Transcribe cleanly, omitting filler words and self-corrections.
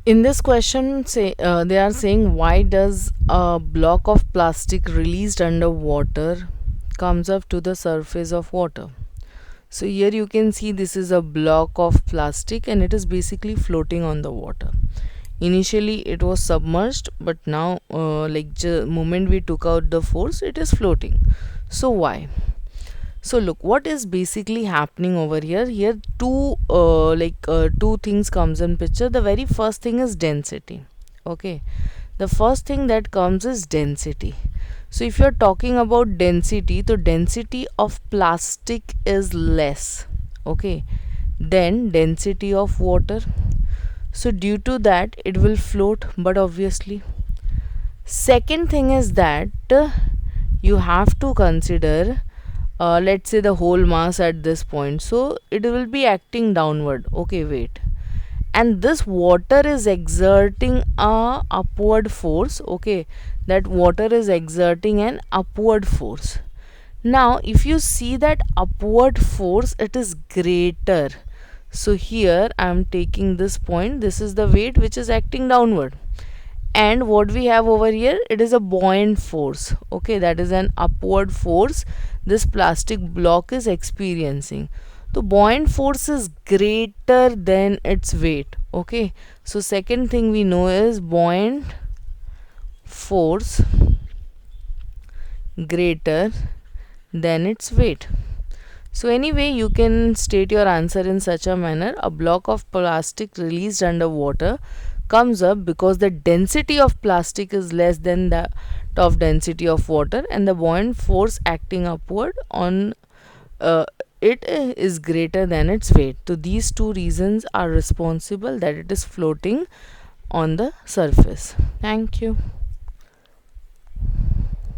In this question, they are saying, why does a block of plastic released under water comes up to the surface of water? So here you can see this is a block of plastic and it is basically floating on the water. Initially it was submerged, but now moment we took out the force, it is floating. So why? So look, what is basically happening over here? Here two things comes in picture. The very first thing is density. Okay, the first thing that comes is density. So if you're talking about density, the density of plastic is less, okay, than density of water. So due to that it will float, but obviously. Second thing is that you have to consider, let's say the whole mass at this point, so it will be acting downward. Okay, wait, and this water is exerting a upward force. Okay, that water is exerting an upward force. Now if you see that upward force, it is greater. So here I am taking this point, this is the weight which is acting downward, and what we have over here, it is a buoyant force. Okay, that is an upward force this plastic block is experiencing. The buoyant force is greater than its weight. Okay, so second thing we know is buoyant force greater than its weight. So anyway, you can state your answer in such a manner: a block of plastic released under water comes up because the density of plastic is less than that of density of water, and the buoyant force acting upward on uh, it is greater than its weight. So these two reasons are responsible that it is floating on the surface. Thank you.